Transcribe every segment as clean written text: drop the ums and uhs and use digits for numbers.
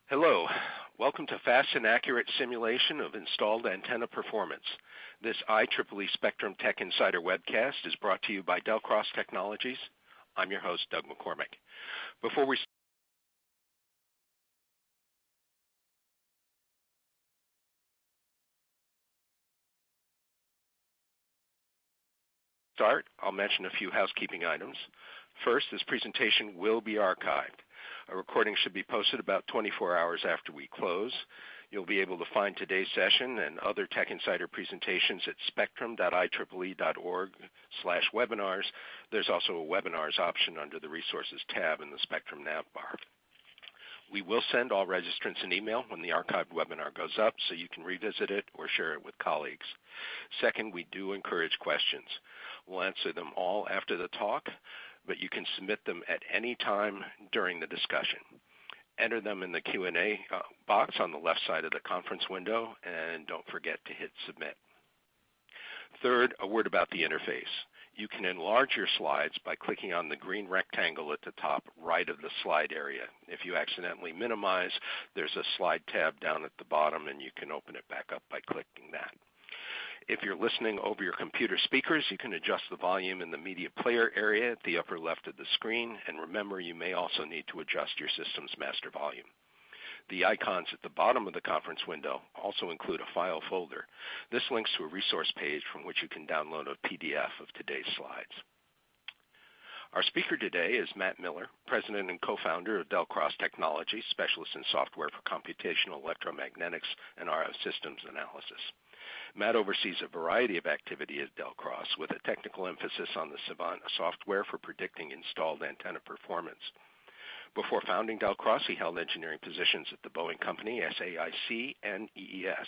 Hello. Welcome to Fast and Accurate Simulation of Installed Antenna Performance. This IEEE Spectrum Tech Insider webcast is brought to you by Delcross Technologies. I'm your host, Doug McCormick. Before we start, I'll mention a few housekeeping items. First, this presentation will be archived. A recording should be posted about 24 hours after we close. You'll be able to find today's session and other Tech Insider presentations at spectrum.ieee.org/webinars. There's also a webinars option under the resources tab in the Spectrum navbar. We will send all registrants an email when the archived webinar goes up so you can revisit it or share it with colleagues. Second, we do encourage questions. We'll answer them all after the talk, but you can submit them at any time during the discussion. Enter them in the Q&A box on the left side of the conference window, and don't forget to hit submit. Third, a word about the interface. You can enlarge your slides by clicking on the green rectangle at the top right of the slide area. If you accidentally minimize, there's a slide tab down at the bottom, and you can open it back up by clicking that. If you're listening over your computer speakers, you can adjust the volume in the media player area at the upper left of the screen, and remember, you may also need to adjust your system's master volume. The icons at the bottom of the conference window also include a file folder. This links to a resource page from which you can download a PDF of today's slides. Our speaker today is Matt Miller, president and co-founder of Delcross Technologies, specialist in software for computational electromagnetics and RF systems analysis. Matt oversees a variety of activity at Delcross with a technical emphasis on the Savant software for predicting installed antenna performance. Before founding Delcross, he held engineering positions at the Boeing Company, SAIC, and EES.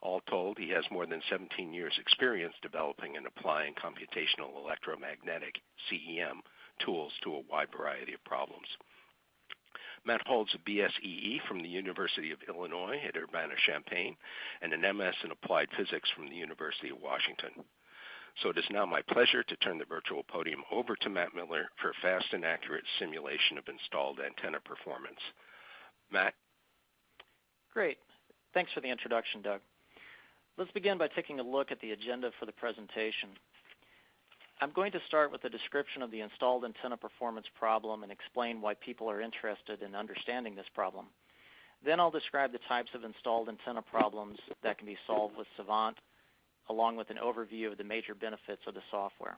All told, he has more than 17 years' experience developing and applying computational electromagnetic, CEM, tools to a wide variety of problems. Matt holds a BSEE from the University of Illinois at Urbana-Champaign and an MS in Applied Physics from the University of Washington. So it is now my pleasure to turn the virtual podium over to Matt Miller for fast and accurate simulation of installed antenna performance. Matt? Great. Thanks for the introduction, Doug. Let's begin by taking a look at the agenda for the presentation. I'm going to start with a description of the installed antenna performance problem and explain why people are interested in understanding this problem. Then I'll describe the types of installed antenna problems that can be solved with Savant, along with an overview of the major benefits of the software.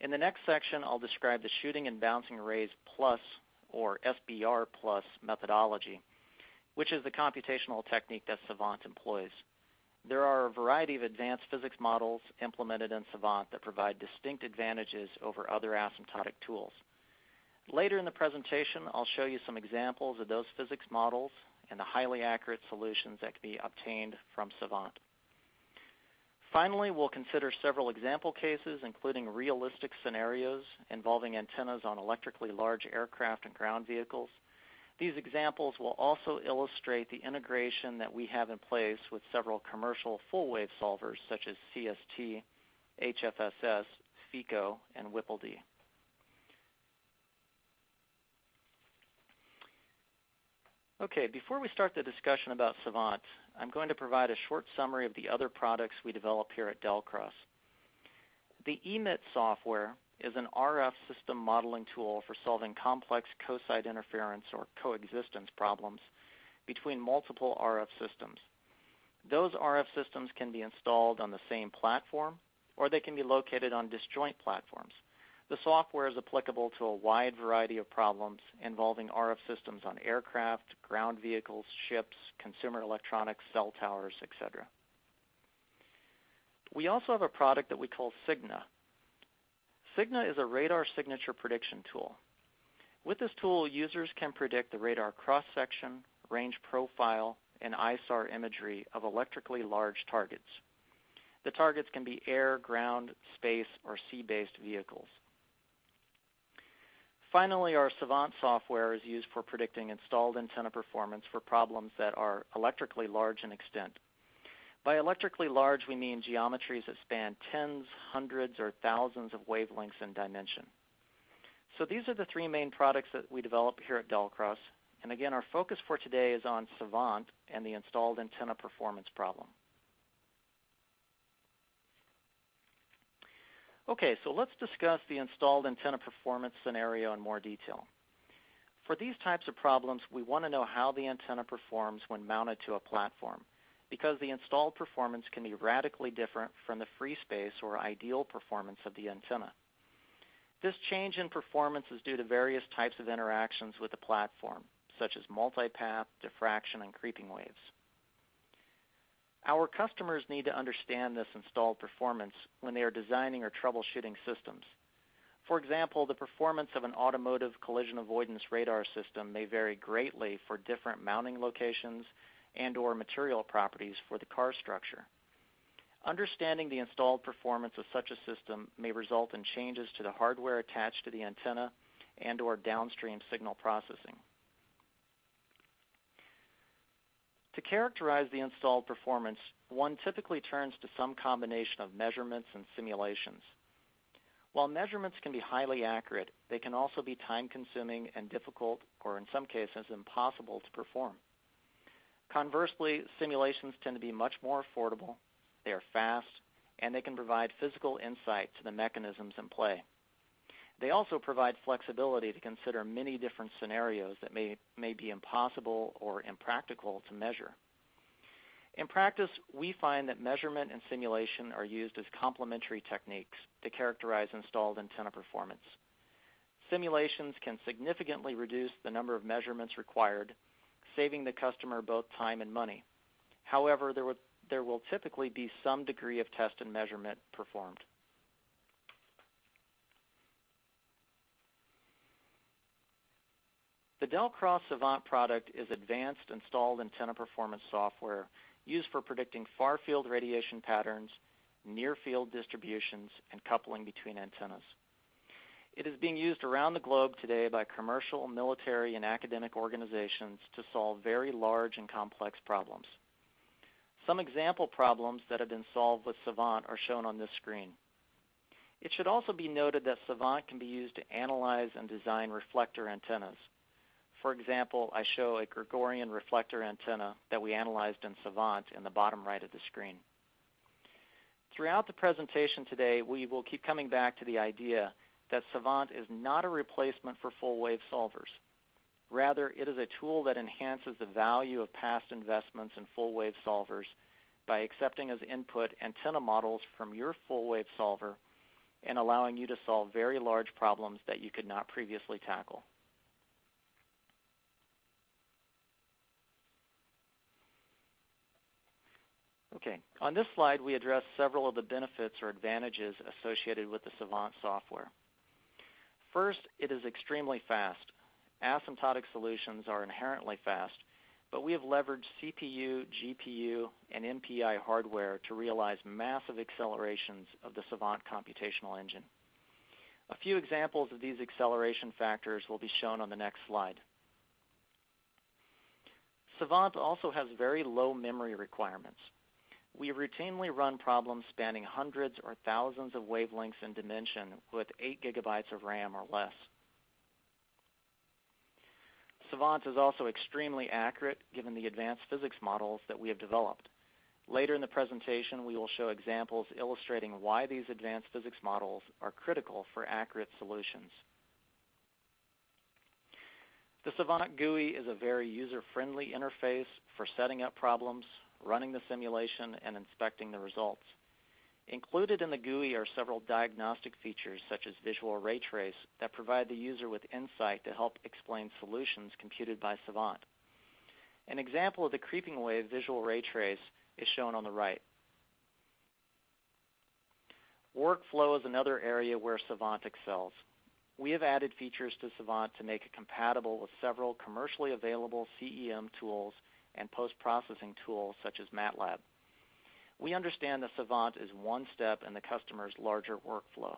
In the next section, I'll describe the shooting and bouncing arrays plus, or SBR plus, methodology, which is the computational technique that Savant employs. There are a variety of advanced physics models implemented in Savant that provide distinct advantages over other asymptotic tools. Later in the presentation, I'll show you some examples of those physics models and the highly accurate solutions that can be obtained from Savant. Finally, we'll consider several example cases, including realistic scenarios involving antennas on electrically large aircraft and ground vehicles. These examples will also illustrate the integration that we have in place with several commercial full-wave solvers such as CST, HFSS, FICO, and WPLD. Okay, before we start the discussion about Savant, I'm going to provide a short summary of the other products we develop here at Delcross. The EMIT software is an RF system modeling tool for solving complex co-site interference or coexistence problems between multiple RF systems. Those RF systems can be installed on the same platform, or they can be located on disjoint platforms. The software is applicable to a wide variety of problems involving RF systems on aircraft, ground vehicles, ships, consumer electronics, cell towers, etc. We also have a product that we call Signa. Signa is a radar signature prediction tool. With this tool, users can predict the radar cross-section, range profile, and ISAR imagery of electrically large targets. The targets can be air, ground, space, or sea-based vehicles. Finally, our Savant software is used for predicting installed antenna performance for problems that are electrically large in extent. By electrically large, we mean geometries that span tens, hundreds, or thousands of wavelengths in dimension. So these are the three main products that we develop here at Delcross. And again, our focus for today is on Savant and the installed antenna performance problem. Okay, so let's discuss the installed antenna performance scenario in more detail. For these types of problems, we want to know how the antenna performs when mounted to a platform, because the installed performance can be radically different from the free space or ideal performance of the antenna. This change in performance is due to various types of interactions with the platform, such as multipath, diffraction, and creeping waves. Our customers need to understand this installed performance when they are designing or troubleshooting systems. For example, the performance of an automotive collision avoidance radar system may vary greatly for different mounting locations and/or material properties for the car structure. Understanding the installed performance of such a system may result in changes to the hardware attached to the antenna and/or downstream signal processing. To characterize the installed performance, one typically turns to some combination of measurements and simulations. While measurements can be highly accurate, they can also be time-consuming and difficult, or in some cases, impossible to perform. Conversely, simulations tend to be much more affordable, they are fast, and they can provide physical insight to the mechanisms in play. They also provide flexibility to consider many different scenarios that may be impossible or impractical to measure. In practice, we find that measurement and simulation are used as complementary techniques to characterize installed antenna performance. Simulations can significantly reduce the number of measurements required, saving the customer both time and money. However, there will typically be some degree of test and measurement performed. The Delcross Savant product is advanced installed antenna performance software used for predicting far-field radiation patterns, near-field distributions, and coupling between antennas. It is being used around the globe today by commercial, military, and academic organizations to solve very large and complex problems. Some example problems that have been solved with Savant are shown on this screen. It should also be noted that Savant can be used to analyze and design reflector antennas. For example, I show a Gregorian reflector antenna that we analyzed in Savant in the bottom right of the screen. Throughout the presentation today, we will keep coming back to the idea that Savant is not a replacement for full-wave solvers. Rather, it is a tool that enhances the value of past investments in full-wave solvers by accepting as input antenna models from your full-wave solver and allowing you to solve very large problems that you could not previously tackle. Okay, on this slide we address several of the benefits or advantages associated with the Savant software. First, it is extremely fast. Asymptotic solutions are inherently fast, but we have leveraged CPU, GPU, and MPI hardware to realize massive accelerations of the Savant computational engine. A few examples of these acceleration factors will be shown on the next slide. Savant also has very low memory requirements. We routinely run problems spanning hundreds or thousands of wavelengths in dimension with 8 gigabytes of RAM or less. Savant is also extremely accurate given the advanced physics models that we have developed. Later in the presentation, we will show examples illustrating why these advanced physics models are critical for accurate solutions. The Savant GUI is a very user-friendly interface for setting up problems, running the simulation, and inspecting the results. Included in the GUI are several diagnostic features such as visual ray trace that provide the user with insight to help explain solutions computed by Savant. An example of the creeping wave visual ray trace is shown on the right. Workflow is another area where Savant excels. We have added features to Savant to make it compatible with several commercially available CEM tools and post-processing tools such as MATLAB. We understand that Savant is one step in the customer's larger workflow.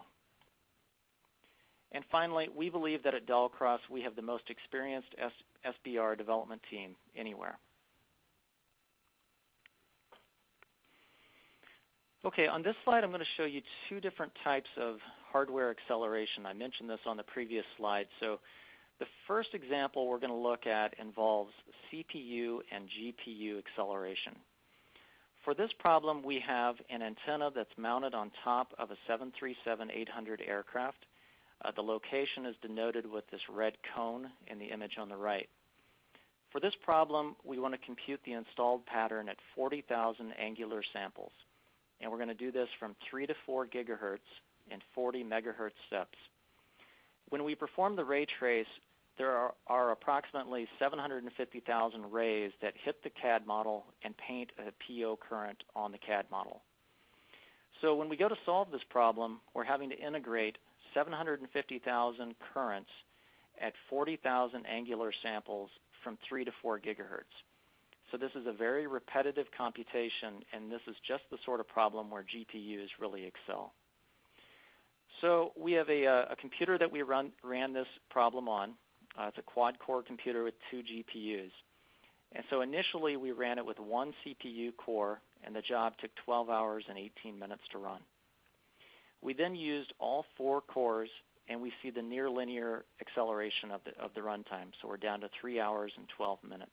And finally, we believe that at Delcross we have the most experienced SBR development team anywhere. Okay, on this slide I'm going to show you two different types of hardware acceleration. I mentioned this on the previous slide. So The first example we're going to look at involves CPU and GPU acceleration. For this problem, we have an antenna that's mounted on top of a 737-800 aircraft. The location is denoted with this red cone in the image on the right. For this problem, we want to compute the installed pattern at 40,000 angular samples. And we're going to do this from 3 to 4 gigahertz in 40 megahertz steps. When we perform the ray trace, there are approximately 750,000 rays that hit the CAD model and paint a PO current on the CAD model. So when we go to solve this problem, we're having to integrate 750,000 currents at 40,000 angular samples from 3 to 4 gigahertz. So this is a very repetitive computation, and this is just the sort of problem where GPUs really excel. So we have a computer that we ran this problem on. It's a quad-core computer with 2 GPUs. And so initially we ran it with 1 CPU core, and the job took 12 hours and 18 minutes to run. We then used all 4 cores, and we see the near linear acceleration of the runtime. So we're down to 3 hours and 12 minutes.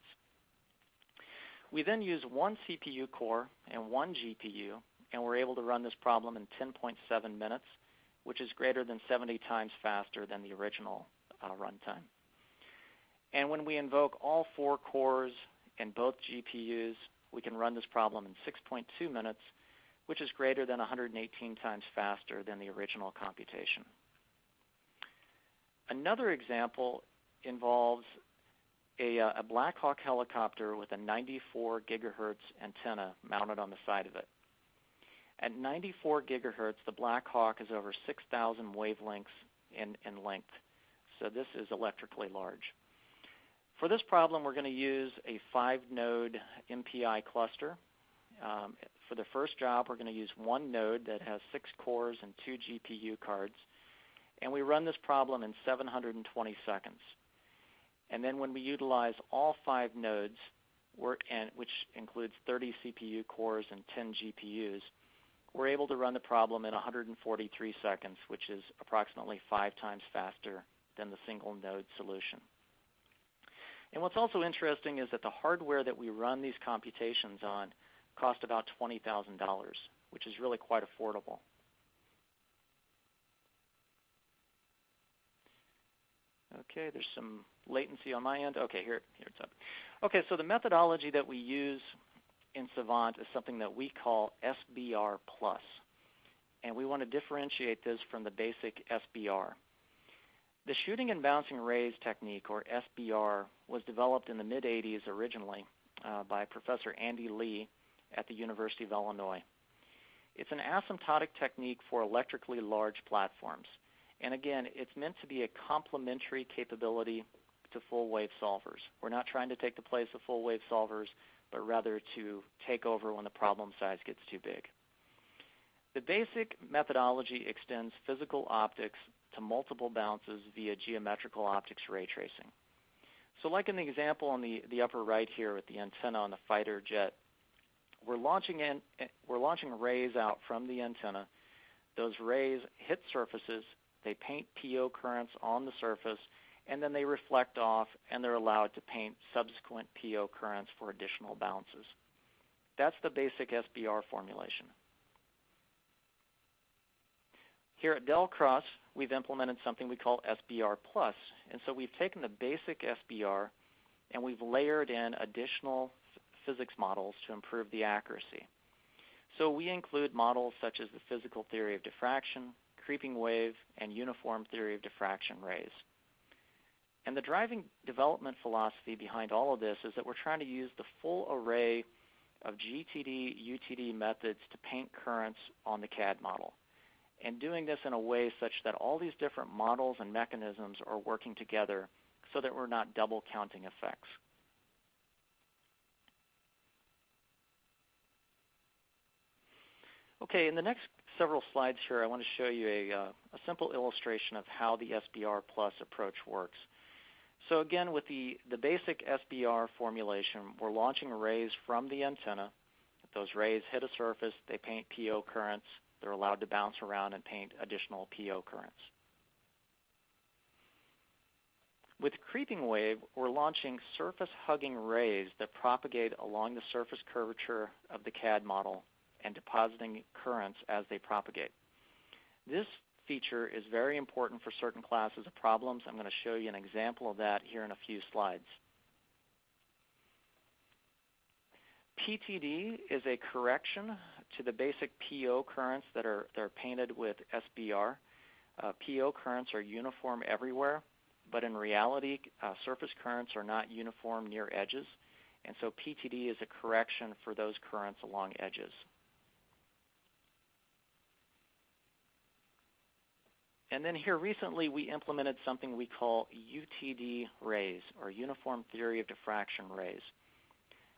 We then use 1 CPU core and 1 GPU, and we're able to run this problem in 10.7 minutes, which is greater than 70 times faster than the original runtime. And when we invoke all 4 cores and both GPUs, we can run this problem in 6.2 minutes, which is greater than 118 times faster than the original computation. Another example involves a Black Hawk helicopter with a 94 gigahertz antenna mounted on the side of it. At 94 gigahertz, the Black Hawk is over 6,000 wavelengths in length. So this is electrically large. For this problem, we're going to use a 5-node MPI cluster. For the first job, we're going to use 1 node that has 6 cores and 2 GPU cards. And we run this problem in 720 seconds. And then when we utilize all 5 nodes, which includes 30 CPU cores and 10 GPUs, we're able to run the problem in 143 seconds, which is approximately 5 times faster than the single node solution. And what's also interesting is that the hardware that we run these computations on cost about $20,000, which is really quite affordable. Okay, there's some latency on my end. Okay, here it's up. Okay, so the methodology that we use in Savant is something that we call SBR+. And we want to differentiate this from the basic SBR. The shooting and bouncing rays technique, or SBR, was developed in the mid-'80s originally by Professor Andy Lee at the University of Illinois. It's an asymptotic technique for electrically large platforms. And again, it's meant to be a complementary capability to full-wave solvers. We're not trying to take the place of full-wave solvers, but rather to take over when the problem size gets too big. The basic methodology extends physical optics to multiple bounces via geometrical optics ray tracing. So like in the example on the upper right here with the antenna on the fighter jet, we're launching rays out from the antenna. Those rays hit surfaces, they paint PO currents on the surface, and then they reflect off, and they're allowed to paint subsequent PO currents for additional bounces. That's the basic SBR formulation. Here at Delcross, we've implemented something we call SBR+. And so we've taken the basic SBR and we've layered in additional physics models to improve the accuracy. So we include models such as the physical theory of diffraction, creeping wave, and uniform theory of diffraction rays. And the driving development philosophy behind all of this is that we're trying to use the full array of GTD, UTD methods to paint currents on the CAD model, and doing this in a way such that all these different models and mechanisms are working together so that we're not double counting effects. Okay, in the next several slides here, I want to show you a simple illustration of how the SBR+ approach works. So again, with the basic SBR formulation, we're launching rays from the antenna. If those rays hit a surface, they paint PO currents. They're allowed to bounce around and paint additional PO currents. With creeping wave, we're launching surface-hugging rays that propagate along the surface curvature of the CAD model and depositing currents as they propagate. This feature is very important for certain classes of problems. I'm going to show you an example of that here in a few slides. PTD is a correction to the basic PO currents that are painted with SBR. PO currents are uniform everywhere, but in reality, surface currents are not uniform near edges, and so PTD is a correction for those currents along edges. And then here recently we implemented something we call UTD rays, or Uniform Theory of Diffraction rays.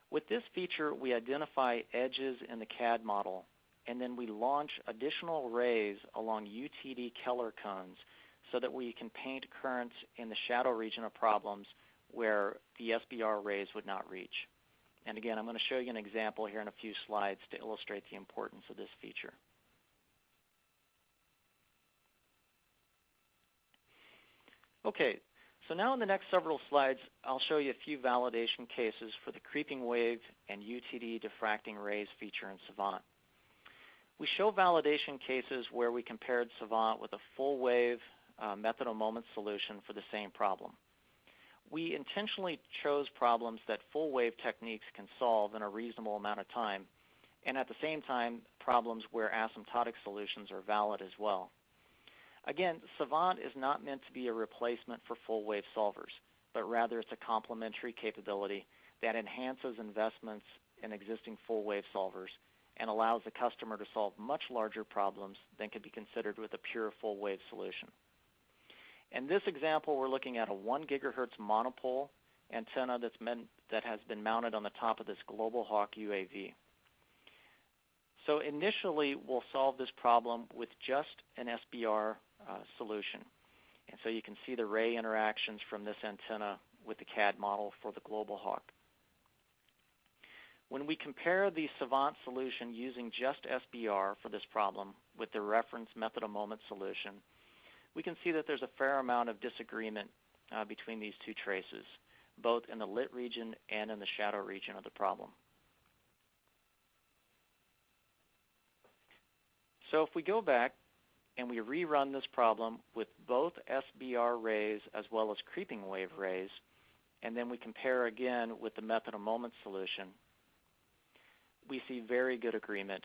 With this feature, we identify edges in the CAD model, and then we launch additional rays along UTD Keller cones so that we can paint currents in the shadow region of problems where the SBR rays would not reach. And again, I'm going to show you an example here in a few slides to illustrate the importance of this feature. Okay, so now in the next several slides, I'll show you a few validation cases for the creeping wave and UTD diffracting rays feature in Savant. We show validation cases where we compared Savant with a full wave method of moment solution for the same problem. We intentionally chose problems that full wave techniques can solve in a reasonable amount of time, and at the same time, problems where asymptotic solutions are valid as well. Again, Savant is not meant to be a replacement for full wave solvers, but rather it's a complementary capability that enhances investments in existing full wave solvers and allows the customer to solve much larger problems than could be considered with a pure full wave solution. In this example, we're looking at a 1 gigahertz monopole antenna that has been mounted on the top of this Global Hawk UAV. So initially, we'll solve this problem with just an SBR solution. And so you can see the ray interactions from this antenna with the CAD model for the Global Hawk. When we compare the Savant solution using just SBR for this problem with the reference method of moment solution, we can see that there's a fair amount of disagreement between these two traces, both in the lit region and in the shadow region of the problem. So if we go back and we rerun this problem with both SBR rays as well as creeping wave rays, and then we compare again with the method of moment solution, we see very good agreement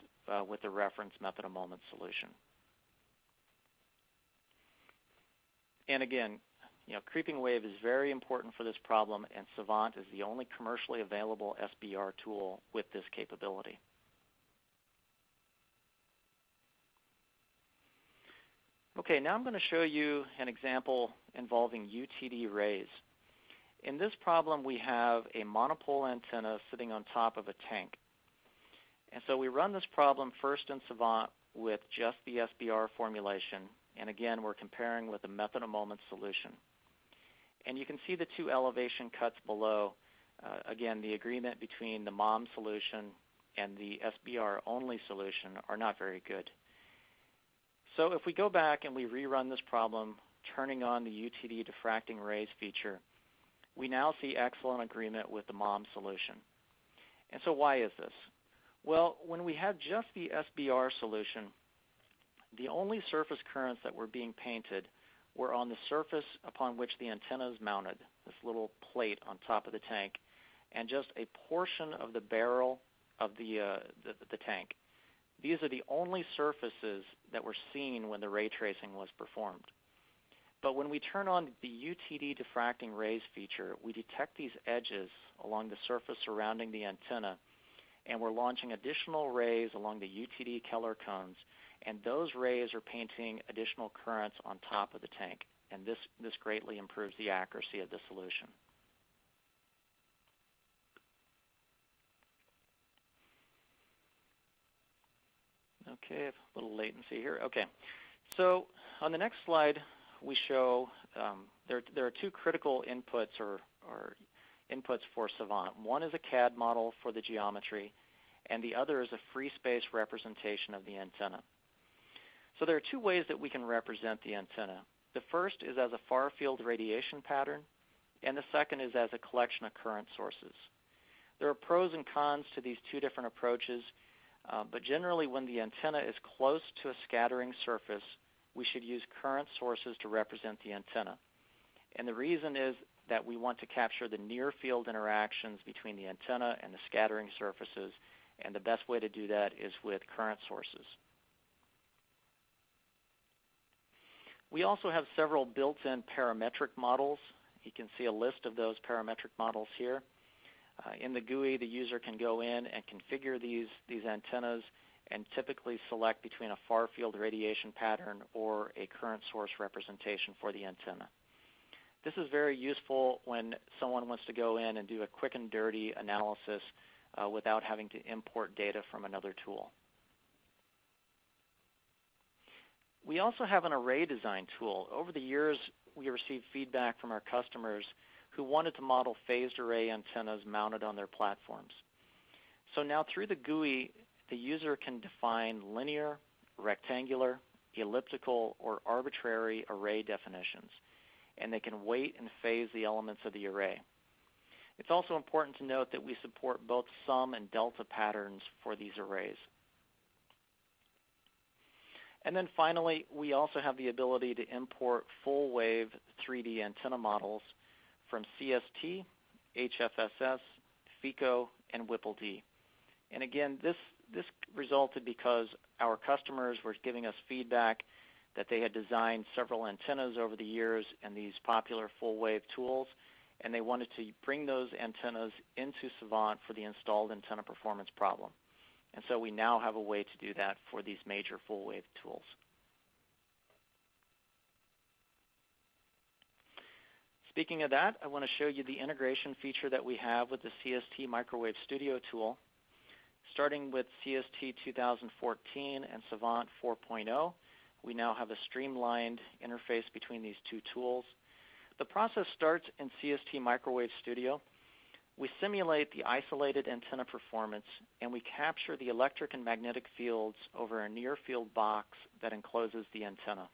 with the reference method of moment solution. And again, creeping wave is very important for this problem, and Savant is the only commercially available SBR tool with this capability. Okay, now I'm going to show you an example involving UTD rays. In this problem, we have a monopole antenna sitting on top of a tank. And so we run this problem first in Savant with just the SBR formulation. And again, we're comparing with the method of moment solution. And you can see the two elevation cuts below. Again, the agreement between the MOM solution and the SBR only solution are not very good. So if we go back and we rerun this problem, turning on the UTD diffracting rays feature, we now see excellent agreement with the MOM solution. And so why is this? Well, when we had just the SBR solution, the only surface currents that were being painted were on the surface upon which the antenna is mounted, this little plate on top of the tank, and just a portion of the barrel of the tank. These are the only surfaces that were seen when the ray tracing was performed. But when we turn on the UTD diffracting rays feature, we detect these edges along the surface surrounding the antenna, and we're launching additional rays along the UTD Keller cones, and those rays are painting additional currents on top of the tank, and this greatly improves the accuracy of the solution. Okay, a little latency here. Okay, so on the next slide, we show there are two critical inputs or inputs for Savant. One is a CAD model for the geometry, and the other is a free space representation of the antenna. So there are two ways that we can represent the antenna. The first is as a far field radiation pattern, and the second is as a collection of current sources. There are pros and cons to these two different approaches, but generally when the antenna is close to a scattering surface, we should use current sources to represent the antenna. And the reason is that we want to capture the near-field interactions between the antenna and the scattering surfaces, and the best way to do that is with current sources. We also have several built-in parametric models. You can see a list of those parametric models here. In the GUI, the user can go in and configure these antennas and typically select between a far-field radiation pattern or a current source representation for the antenna. This is very useful when someone wants to go in and do a quick and dirty analysis without having to import data from another tool. We also have an array design tool. Over the years, we received feedback from our customers who wanted to model phased array antennas mounted on their platforms. So now through the GUI, the user can define linear, rectangular, elliptical, or arbitrary array definitions, and they can weight and phase the elements of the array. It's also important to note that we support both sum and delta patterns for these arrays. And then finally, we also have the ability to import full wave 3D antenna models from CST, HFSS, FICO, and WPLD. And again, this resulted because our customers were giving us feedback that they had designed several antennas over the years in these popular full wave tools, and they wanted to bring those antennas into Savant for the installed antenna performance problem. And so we now have a way to do that for these major full wave tools. Speaking of that, I want to show you the integration feature that we have with the CST Microwave Studio tool. Starting with CST 2014 and Savant 4.0, we now have a streamlined interface between these two tools. The process starts in CST Microwave Studio. We simulate the isolated antenna performance, and we capture the electric and magnetic fields over a near-field box that encloses the antenna.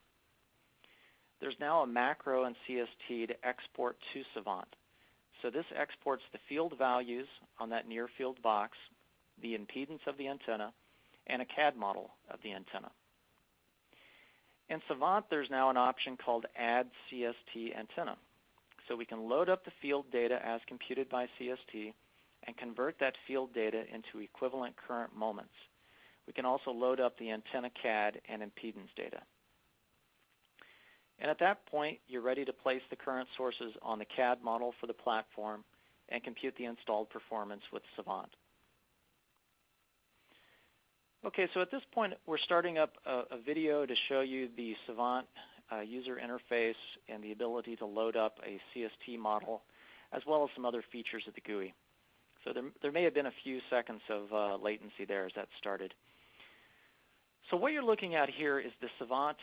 There's now a macro in CST to export to Savant. So this exports the field values on that near-field box, the impedance of the antenna, and a CAD model of the antenna. In Savant, there's now an option called Add CST Antenna. So we can load up the field data as computed by CST and convert that field data into equivalent current moments. We can also load up the antenna CAD and impedance data. And at that point, you're ready to place the current sources on the CAD model for the platform and compute the installed performance with Savant. Okay, so at this point, we're starting up a video to show you the Savant user interface and the ability to load up a CST model, as well as some other features of the GUI. So there may have been a few seconds of latency there as that started. So what you're looking at here is the Savant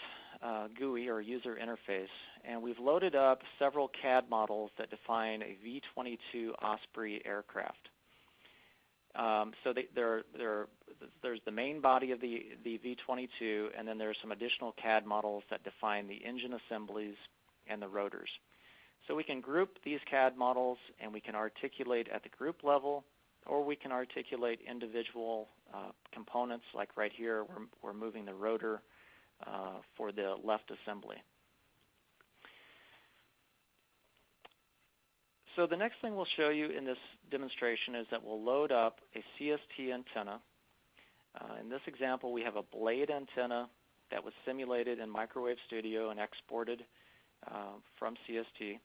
GUI or user interface, and we've loaded up several CAD models that define a V-22 Osprey aircraft. So there's the main body of the V-22, and then there's some additional CAD models that define the engine assemblies and the rotors. So we can group these CAD models, and we can articulate at the group level, or we can articulate individual components, like right here, we're moving the rotor for the left assembly. So the next thing we'll show you in this demonstration is that we'll load up a CST antenna. In this example, we have a blade antenna that was simulated in Microwave Studio and exported from CST.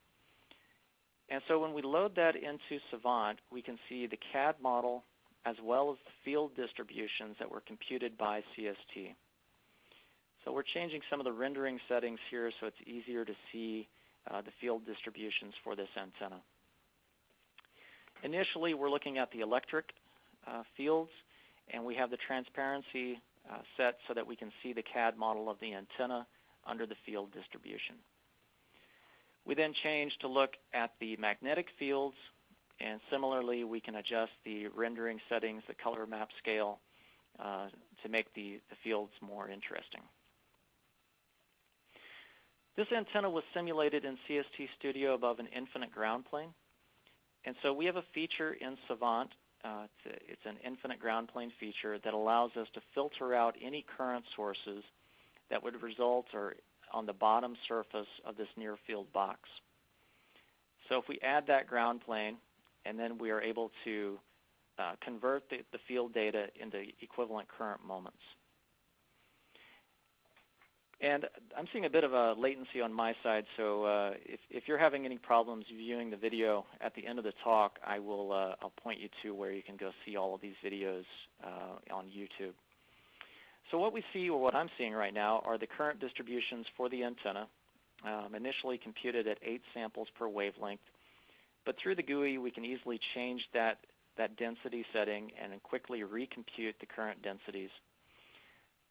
And so when we load that into Savant, we can see the CAD model as well as the field distributions that were computed by CST. So we're changing some of the rendering settings here so it's easier to see the field distributions for this antenna. Initially, we're looking at the electric fields, and we have the transparency set so that we can see the CAD model of the antenna under the field distribution. We then change to look at the magnetic fields, and similarly, we can adjust the rendering settings, the color map scale, to make the fields more interesting. This antenna was simulated in CST Studio above an infinite ground plane. And so we have a feature in Savant. It's an infinite ground plane feature that allows us to filter out any current sources that would result on the bottom surface of this near field box. So if we add that ground plane, and then we are able to convert the field data into equivalent current moments. And I'm seeing a bit of a latency on my side, so if you're having any problems viewing the video at the end of the talk, I'll point you to where you can go see all of these videos on YouTube. So what we see, or what I'm seeing right now, are the current distributions for the antenna, initially computed at 8 samples per wavelength. But through the GUI, we can easily change that density setting and then quickly recompute the current densities.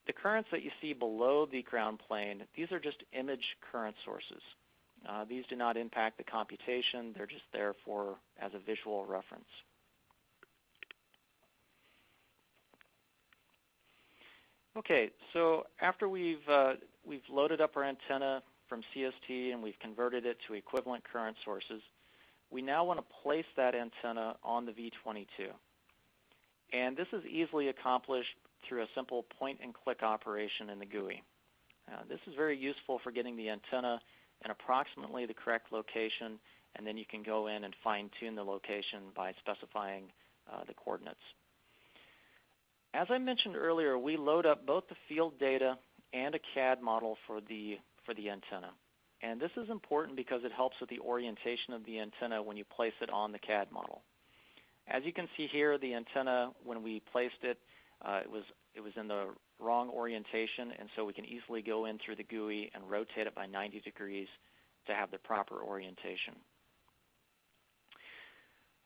The currents that you see below the ground plane, these are just image current sources. These do not impact the computation. They're just there as a visual reference. Okay, so after we've loaded up our antenna from CST and we've converted it to equivalent current sources, we now want to place that antenna on the V22. And this is easily accomplished through a simple point-and-click operation in the GUI. This is very useful for getting the antenna in approximately the correct location, and then you can go in and fine-tune the location by specifying the coordinates. As I mentioned earlier, we load up both the field data and a CAD model for the antenna. And this is important because it helps with the orientation of the antenna when you place it on the CAD model. As you can see here, the antenna, when we placed it, it was in the wrong orientation, and so we can easily go in through the GUI and rotate it by 90 degrees to have the proper orientation.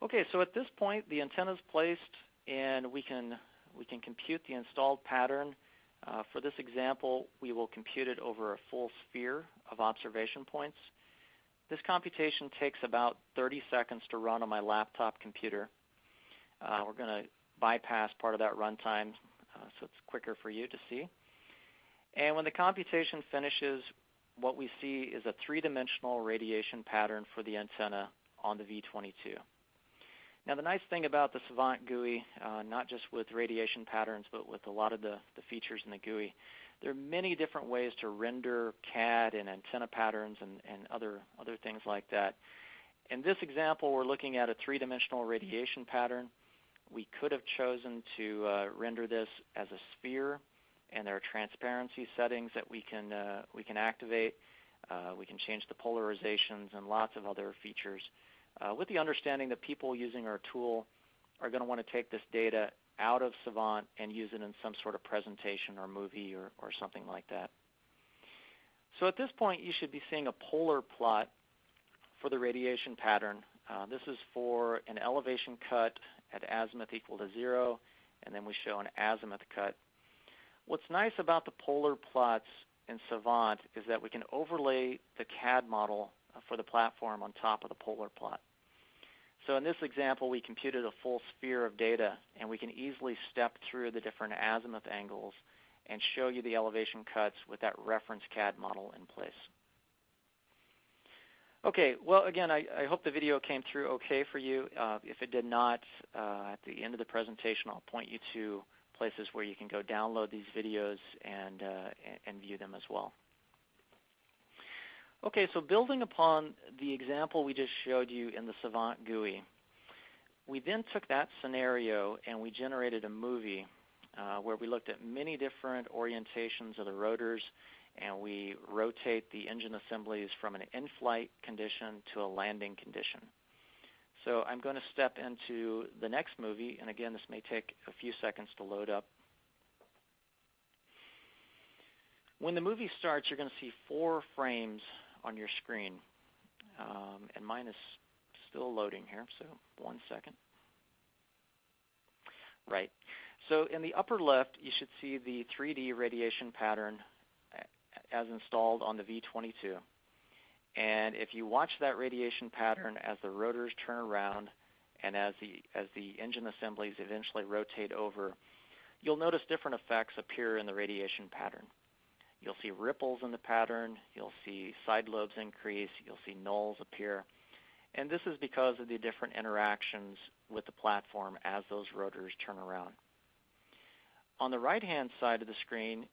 Okay, so at this point, the antenna is placed, and we can compute the installed pattern. For this example, we will compute it over a full sphere of observation points. This computation takes about 30 seconds to run on my laptop computer. We're going to bypass part of that runtime so it's quicker for you to see. And when the computation finishes, what we see is a 3-dimensional radiation pattern for the antenna on the V22. Now, the nice thing about the Savant GUI, not just with radiation patterns, but with a lot of the features in the GUI, there are many different ways to render CAD and antenna patterns and other things like that. In this example, we're looking at a 3-dimensional radiation pattern. We could have chosen to render this as a sphere, and there are transparency settings that we can activate. We can change the polarizations and lots of other features, with the understanding that people using our tool are going to want to take this data out of Savant and use it in some sort of presentation or movie or something like that. So at this point, you should be seeing a polar plot for the radiation pattern. This is for an elevation cut at azimuth equal to 0, and then we show an azimuth cut. What's nice about the polar plots in Savant is that we can overlay the CAD model for the platform on top of the polar plot. So in this example, we computed a full sphere of data, and we can easily step through the different azimuth angles and show you the elevation cuts with that reference CAD model in place. Okay, well, again, I hope the video came through okay for you. If it did not, at the end of the presentation, I'll point you to places where you can go download these videos and view them as well. Okay, so building upon the example we just showed you in the Savant GUI, we then took that scenario and we generated a movie where we looked at many different orientations of the rotors, and we rotate the engine assemblies from an in-flight condition to a landing condition. So I'm going to step into the next movie, and again, this may take a few seconds to load up. When the movie starts, you're going to see 4 frames on your screen, and mine is still loading here, so 1 second. Right. So in the upper left, you should see the 3D radiation pattern as installed on the V22. And if you watch that radiation pattern as the rotors turn around and as the engine assemblies eventually rotate over, you'll notice different effects appear in the radiation pattern. You'll see ripples in the pattern. You'll see side lobes increase. You'll see nulls appear. And this is because of the different interactions with the platform as those rotors turn around. On the right-hand side of the screen,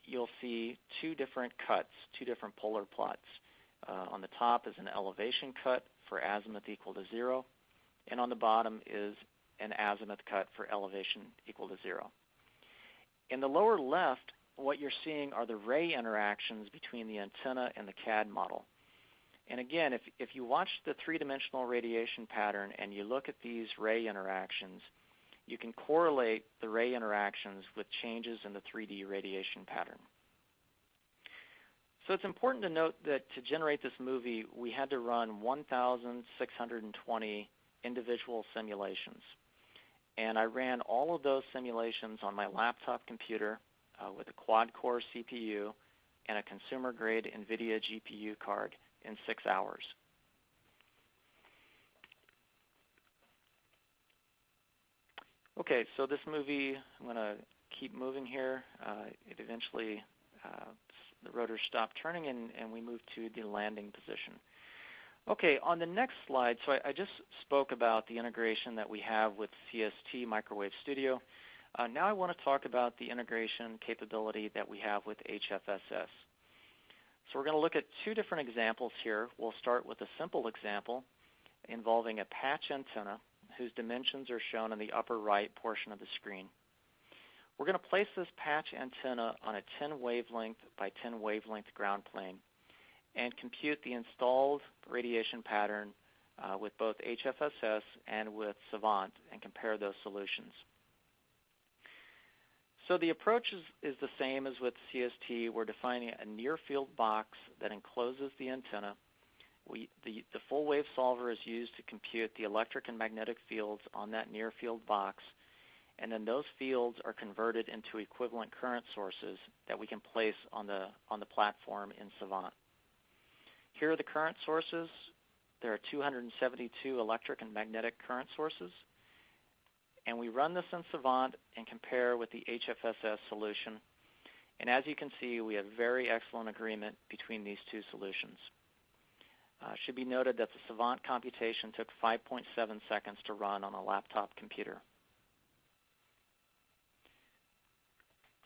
you'll see two different cuts, two different polar plots. On the top is an elevation cut for azimuth equal to 0, and on the bottom is an azimuth cut for elevation equal to 0. In the lower left, what you're seeing are the ray interactions between the antenna and the CAD model. And again, if you watch the three-dimensional radiation pattern and you look at these ray interactions, you can correlate the ray interactions with changes in the 3D radiation pattern. So it's important to note that to generate this movie, we had to run 1,620 individual simulations. And I ran all of those simulations on my laptop computer with a quad-core CPU and a consumer-grade NVIDIA GPU card in 6 hours. Okay, so this movie, I'm going to keep moving here. It eventually, the rotors stop turning and we move to the landing position. Okay, on the next slide, so I just spoke about the integration that we have with CST Microwave Studio. Now I want to talk about the integration capability that we have with HFSS. So we're going to look at two different examples here. We'll start with a simple example involving a patch antenna whose dimensions are shown in the upper right portion of the screen. We're going to place this patch antenna on a 10 wavelength by 10 wavelength ground plane and compute the installed radiation pattern with both HFSS and with Savant and compare those solutions. So the approach is the same as with CST. We're defining a near-field box that encloses the antenna. The full wave solver is used to compute the electric and magnetic fields on that near-field box, and then those fields are converted into equivalent current sources that we can place on the platform in Savant. Here are the current sources. There are 272 electric and magnetic current sources. And we run this in Savant and compare with the HFSS solution. And as you can see, we have very excellent agreement between these two solutions. It should be noted that the Savant computation took 5.7 seconds to run on a laptop computer.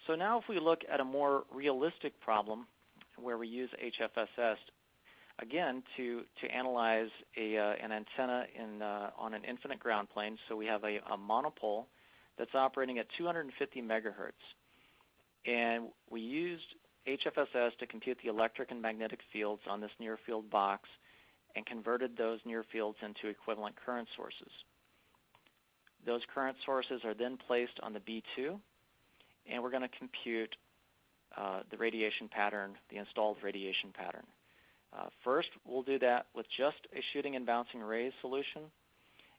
So now if we look at a more realistic problem where we use HFSS, again, to analyze an antenna on an infinite ground plane. So we have a monopole that's operating at 250 megahertz. And we used HFSS to compute the electric and magnetic fields on this near-field box and converted those near fields into equivalent current sources. Those current sources are then placed on the B2, and we're going to compute the radiation pattern, the installed radiation pattern. First, we'll do that with just a shooting and bouncing rays solution,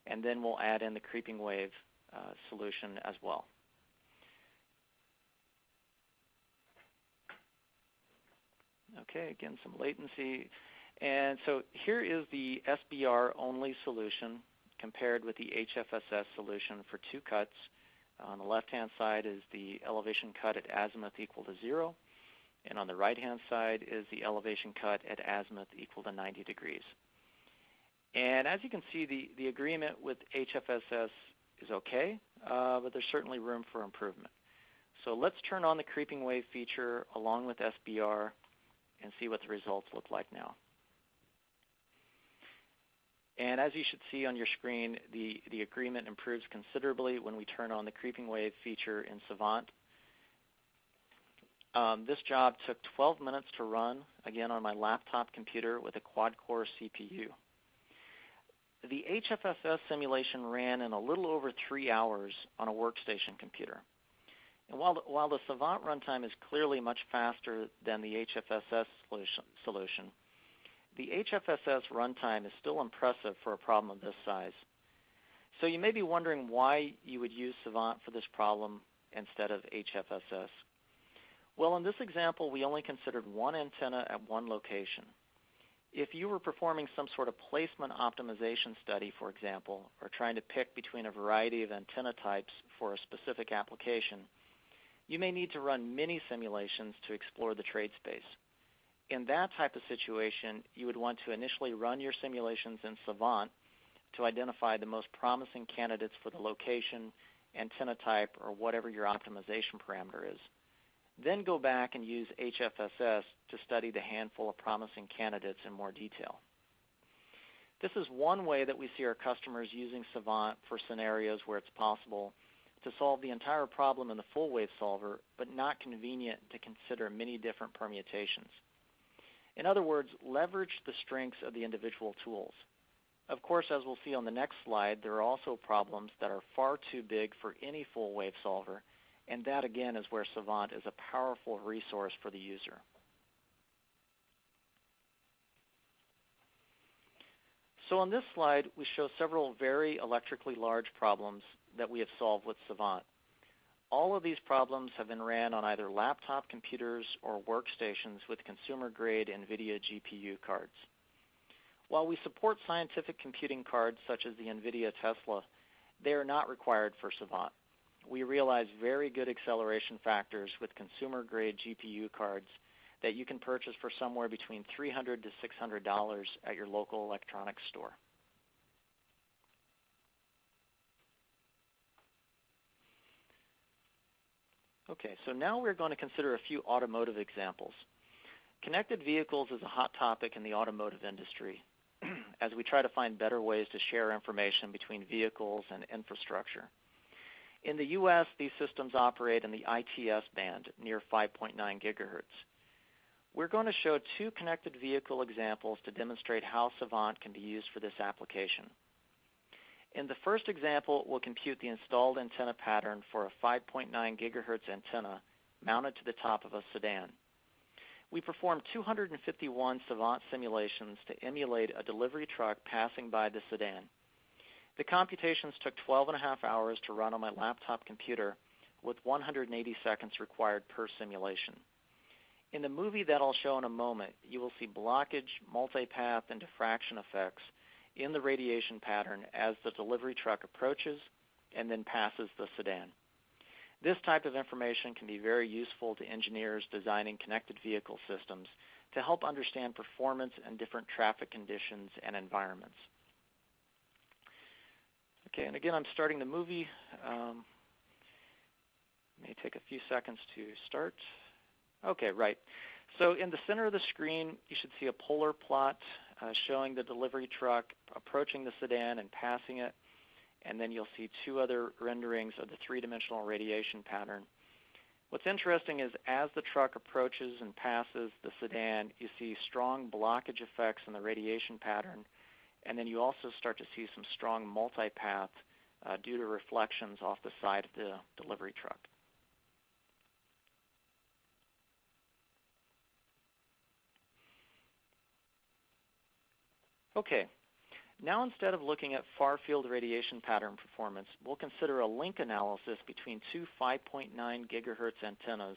and then we'll add in the creeping wave solution as well. Okay, again, some latency. And so here is the SBR-only solution compared with the HFSS solution for two cuts. On the left-hand side is the elevation cut at azimuth equal to 0. And on the right-hand side is the elevation cut at azimuth equal to 90 degrees. And as you can see, the agreement with HFSS is okay, but there's certainly room for improvement. So let's turn on the creeping wave feature along with SBR and see what the results look like now. And as you should see on your screen, the agreement improves considerably when we turn on the creeping wave feature in Savant. This job took 12 minutes to run, again on my laptop computer with a quad-core CPU. The HFSS simulation ran in a little over 3 hours on a workstation computer. And while the Savant runtime is clearly much faster than the HFSS solution, the HFSS runtime is still impressive for a problem of this size. So you may be wondering why you would use Savant for this problem instead of HFSS. Well, in this example, we only considered one antenna at one location. If you were performing some sort of placement optimization study, for example, or trying to pick between a variety of antenna types for a specific application, you may need to run many simulations to explore the trade space. In that type of situation, you would want to initially run your simulations in Savant to identify the most promising candidates for the location, antenna type, or whatever your optimization parameter is. Then go back and use HFSS to study the handful of promising candidates in more detail. This is one way that we see our customers using Savant for scenarios where it's possible to solve the entire problem in the full wave solver, but not convenient to consider many different permutations. In other words, leverage the strengths of the individual tools. Of course, as we'll see on the next slide, there are also problems that are far too big for any full wave solver, and that again is where Savant is a powerful resource for the user. So on this slide, we show several very electrically large problems that we have solved with Savant. All of these problems have been ran on either laptop computers or workstations with consumer-grade NVIDIA GPU cards. While we support scientific computing cards such as the NVIDIA Tesla, they are not required for Savant. We realize very good acceleration factors with consumer-grade GPU cards that you can purchase for somewhere between $300 to $600 at your local electronics store. Okay, so now we're going to consider a few automotive examples. Connected vehicles is a hot topic in the automotive industry as we try to find better ways to share information between vehicles and infrastructure. In the U.S., these systems operate in the ITS band near 5.9 gigahertz. We're going to show two connected vehicle examples to demonstrate how Savant can be used for this application. In the first example, we'll compute the installed antenna pattern for a 5.9 gigahertz antenna mounted to the top of a sedan. We performed 251 Savant simulations to emulate a delivery truck passing by the sedan. The computations took 12 and a half hours to run on my laptop computer with 180 seconds required per simulation. In the movie that I'll show in a moment, you will see blockage, multipath, and diffraction effects in the radiation pattern as the delivery truck approaches and then passes the sedan. This type of information can be very useful to engineers designing connected vehicle systems to help understand performance in different traffic conditions and environments. Okay, and again, I'm starting the movie. May take a few seconds to start. Okay, right. So in the center of the screen, you should see a polar plot showing the delivery truck approaching the sedan and passing it. And then you'll see two other renderings of the three-dimensional radiation pattern. What's interesting is as the truck approaches and passes the sedan, you see strong blockage effects in the radiation pattern, and then you also start to see some strong multipath due to reflections off the side of the delivery truck. Okay. Now instead of looking at far-field radiation pattern performance, we'll consider a link analysis between two 5.9 gigahertz antennas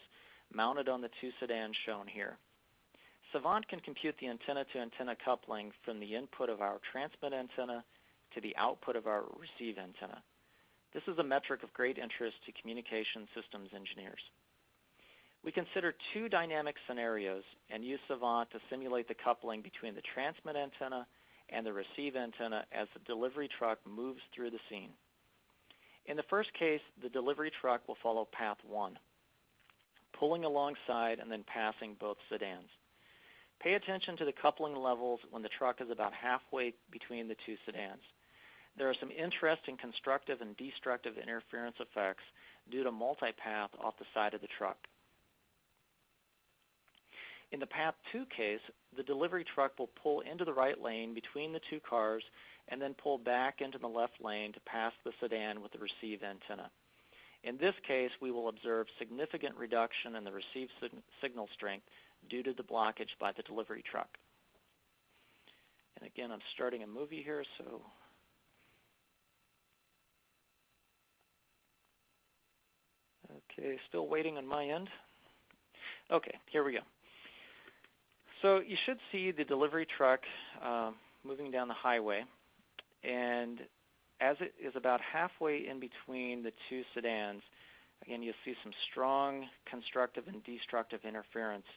mounted on the two sedans shown here. Savant can compute the antenna-to-antenna coupling from the input of our transmit antenna to the output of our receive antenna. This is a metric of great interest to communication systems engineers. We consider two dynamic scenarios and use Savant to simulate the coupling between the transmit antenna and the receive antenna as the delivery truck moves through the scene. In the first case, the delivery truck will follow path 1, pulling alongside and then passing both sedans. Pay attention to the coupling levels when the truck is about halfway between the two sedans. There are some interesting constructive and destructive interference effects due to multipath off the side of the truck. In the path 2 case, the delivery truck will pull into the right lane between the two cars and then pull back into the left lane to pass the sedan with the receive antenna. In this case, we will observe significant reduction in the receive signal strength due to the blockage by the delivery truck. And again, I'm starting a movie here, so okay, still waiting on my end. Okay, here we go. So you should see the delivery truck moving down the highway, and as it is about halfway in between the two sedans, Again, you see some strong constructive and destructive interference.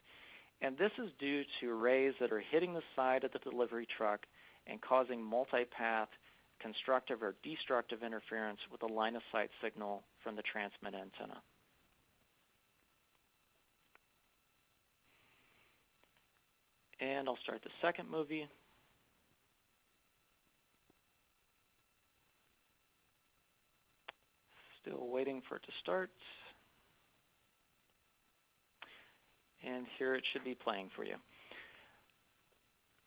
And this is due to rays that are hitting the side of the delivery truck and causing multipath constructive or destructive interference with the line of sight signal from the transmit antenna. And I'll start the second movie. Still waiting for it to start. And here it should be playing for you.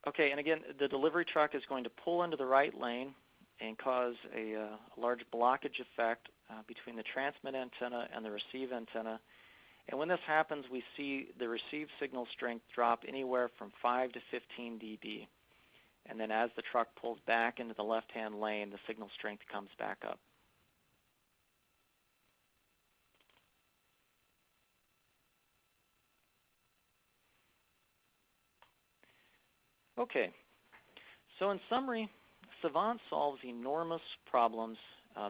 Okay, and again, the delivery truck is going to pull into the right lane and cause a large blockage effect between the transmit antenna and the receive antenna. And when this happens, we see the receive signal strength drop anywhere from 5 to 15 dB. And then as the truck pulls back into the left-hand lane, the signal strength comes back up. Okay, so in summary, Savant solves enormous problems.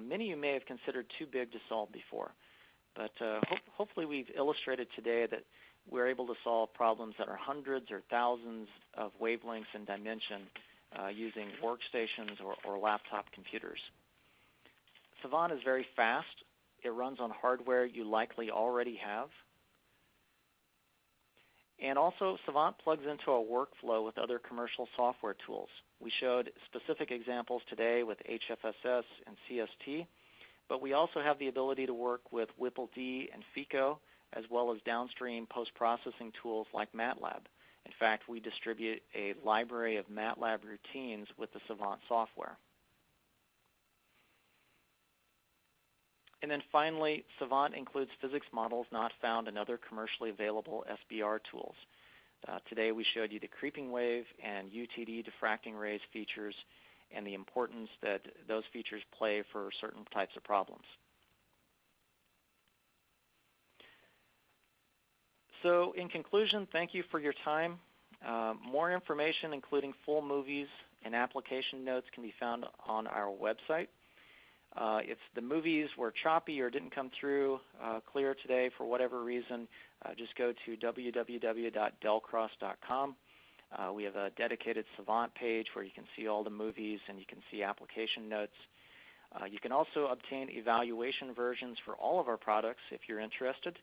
Many of you may have considered too big to solve before, but hopefully we've illustrated today that we're able to solve problems that are hundreds or thousands of wavelengths in dimension using workstations or laptop computers. Savant is very fast. It runs on hardware you likely already have. And also, Savant plugs into a workflow with other commercial software tools. We showed specific examples today with HFSS and CST, but we also have the ability to work with WPL-D and FICO, as well as downstream post-processing tools like MATLAB. In fact, we distribute a library of MATLAB routines with the Savant software. And then finally, Savant includes physics models not found in other commercially available SBR tools. Today we showed you the creeping wave and UTD diffracting rays features and the importance that those features play for certain types of problems. So in conclusion, thank you for your time. More information, including full movies and application notes, can be found on our website. If the movies were choppy or didn't come through clear today for whatever reason, just go to www.delcross.com. We have a dedicated Savant page where you can see all the movies and you can see application notes. You can also obtain evaluation versions for all of our products if you're interested.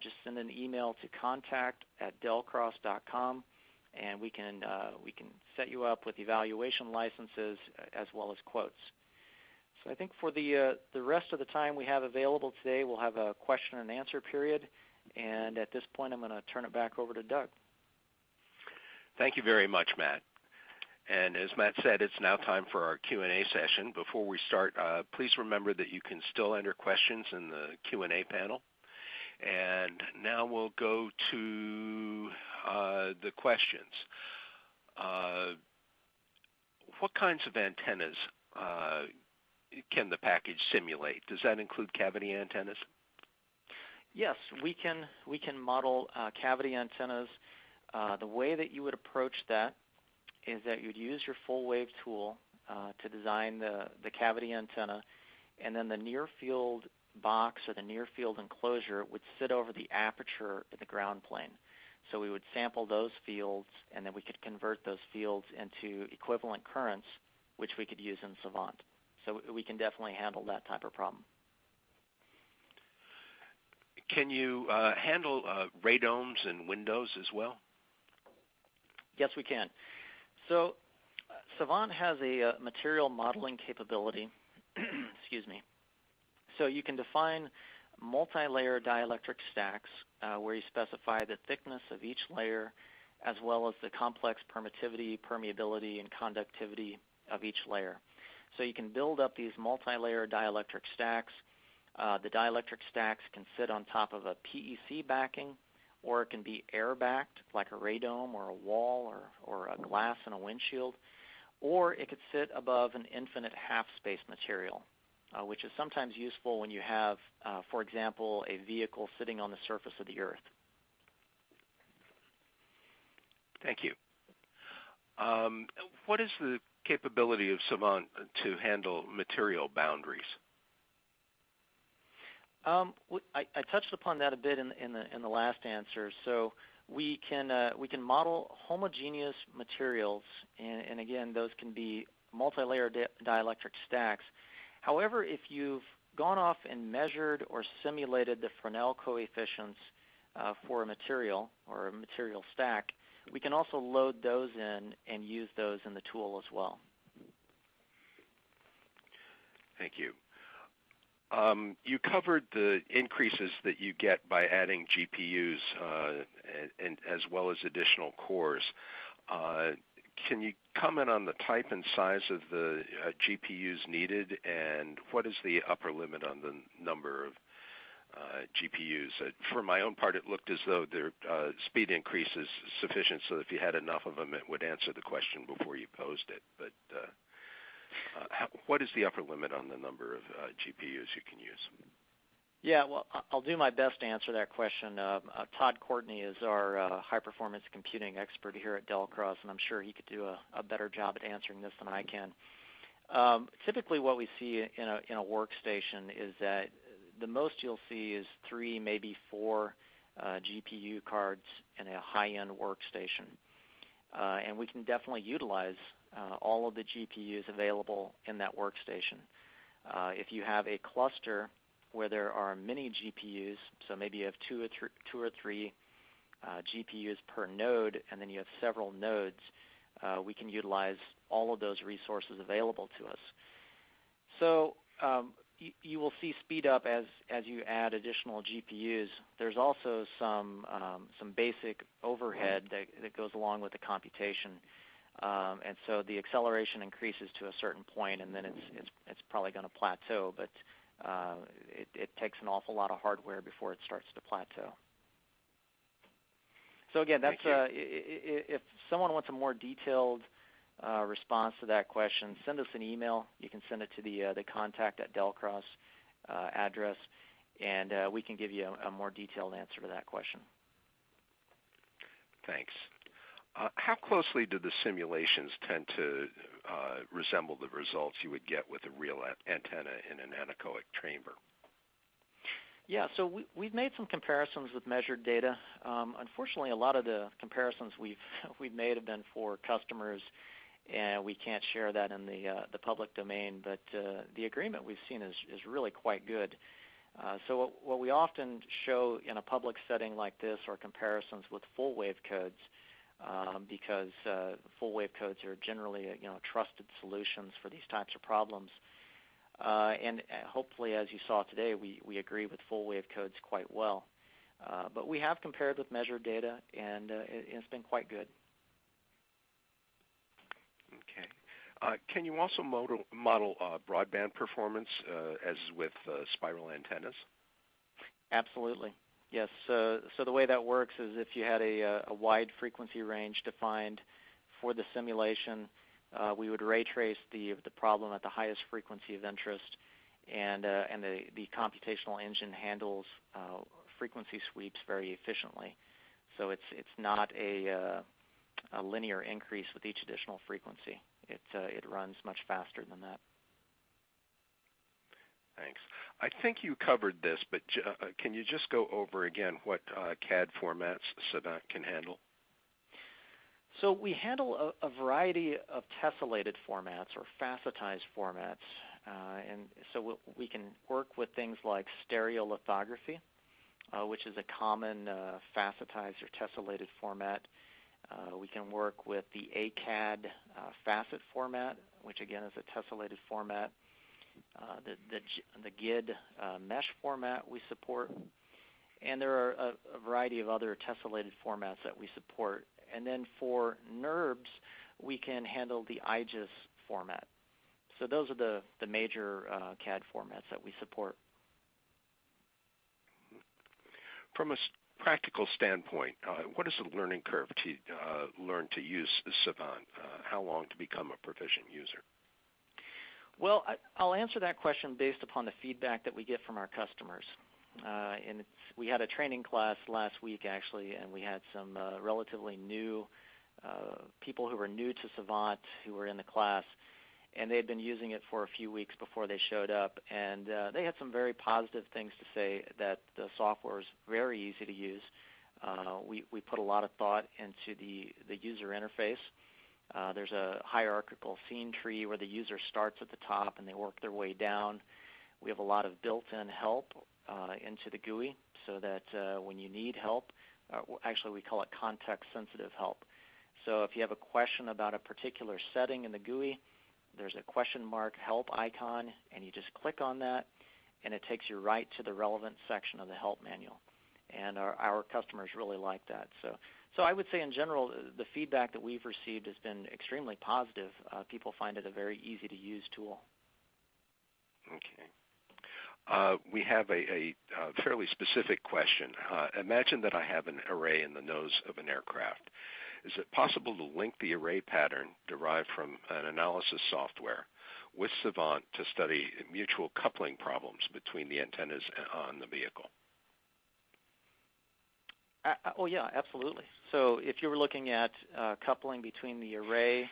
Just send an email to contact@delcross.com, and we can set you up with evaluation licenses as well as quotes. So I think for the rest of the time we have available today, we'll have a question and answer period. And at this point, I'm going to turn it back over to Doug. Thank you very much, Matt. And as Matt said, it's now time for our Q&A session. Before we start, please remember that you can still enter questions in the Q&A panel. And now we'll go to the questions. What kinds of antennas can the package simulate? Does that include cavity antennas? Yes, we can model cavity antennas. The way that you would approach that is that you'd use your full wave tool to design the cavity antenna, and then the near field box or the near field enclosure would sit over the aperture in the ground plane. So we would sample those fields, and then we could convert those fields into equivalent currents, which we could use in Savant. So we can definitely handle that type of problem. Can you handle radomes and windows as well? Yes, we can. So Savant has a material modeling capability. Excuse me. So you can define multi-layer dielectric stacks where you specify the thickness of each layer as well as the complex permittivity, permeability, and conductivity of each layer. So you can build up these multi-layer dielectric stacks. The dielectric stacks can sit on top of a PEC backing, or it can be air-backed like a radome or a wall or a glass in a windshield, or it could sit above an infinite half-space material, which is sometimes useful when you have, for example, a vehicle sitting on the surface of the earth. Thank you. What is the capability of Savant to handle material boundaries? I touched upon that a bit in the last answer. So we can model homogeneous materials, and again, those can be multi-layer dielectric stacks. However, if you've gone off and measured or simulated the Fresnel coefficients for a material or a material stack, we can also load those in and use those in the tool as well. Thank you. You covered the increases that you get by adding GPUs and as well as additional cores. Can you comment on the type and size of the GPUs needed, and what is the upper limit on the number of GPUs? For my own part, it looked as though their speed increase is sufficient so that if you had enough of them, it would answer the question before you posed it. But what is the upper limit on the number of GPUs you can use? Yeah, well, I'll do my best to answer that question. Todd Courtney is our high-performance computing expert here at Delcross, and I'm sure he could do a better job at answering this than I can. Typically what we see in a workstation is that the most you'll see is 3, maybe 4 GPU cards in a high-end workstation. And we can definitely utilize all of the GPUs available in that workstation. If you have a cluster where there are many GPUs, so maybe you have two or three GPUs per node, and then you have several nodes, we can utilize all of those resources available to us. So you will see speed up as you add additional GPUs. There's also some basic overhead that goes along with the computation. And so the acceleration increases to a certain point, and then it's probably going to plateau, but it takes an awful lot of hardware before it starts to plateau. So again, that's if someone wants a more detailed response to that question, send us an email. You can send it to the contact at Delcross address, and we can give you a more detailed answer to that question. Thanks. How closely do the simulations tend to resemble the results you would get with a real antenna in an anechoic chamber? Yeah, so we've made some comparisons with measured data. Unfortunately, a lot of the comparisons we've made have been for customers, and we can't share that in the public domain. But the agreement we've seen is really quite good. So what we often show in a public setting like this are comparisons with full wave codes. Because full wave codes are generally trusted solutions for these types of problems. And hopefully, as you saw today, we agree with full wave codes quite well. But we have compared with measured data, and it's been quite good. Okay. Can you also model broadband performance as with spiral antennas? Absolutely. Yes, so the way that works is if you had a wide frequency range defined for the simulation, we would ray trace the problem at the highest frequency of interest, and the computational engine handles frequency sweeps very efficiently. So it's not a linear increase with each additional frequency. It runs much faster than that. Thanks. I think you covered this, but can you just go over again what CAD formats Savant can handle? So we handle a variety of tessellated formats or facetized formats. And so we can work with things like stereolithography, which is a common facetized or tessellated format. We can work with the ACAD facet format, which again is a tessellated format. The GID mesh format we support, and there are a variety of other tessellated formats that we support. And then for NURBS, we can handle the IGES format. So those are the major CAD formats that we support. From a practical standpoint, what is the learning curve to learn to use Savant? How long to become a proficient user? Well, I'll answer that question based upon the feedback that we get from our customers. And we had a training class last week, actually, and we had some relatively new people who were new to Savant who were in the class. and they had been using it for a few weeks before they showed up, and they had some very positive things to say, that the software is very easy to use. We put a lot of thought into the user interface. There's a hierarchical scene tree where the user starts at the top and they work their way down. We have a lot of built-in help into the GUI, so that when you need help, actually we call it context-sensitive help. So if you have a question about a particular setting in the GUI, there's a question mark help icon, and you just click on that, and it takes you right to the relevant section of the help manual. And our customers really like that. So I would say in general, the feedback that we've received has been extremely positive. People find it a very easy-to-use tool. Okay. We have a fairly specific question. Imagine that I have an array in the nose of an aircraft. Is it possible to link the array pattern derived from an analysis software with Savant to study mutual coupling problems between the antennas on the vehicle? Oh, yeah, absolutely. So if you were looking at coupling between the array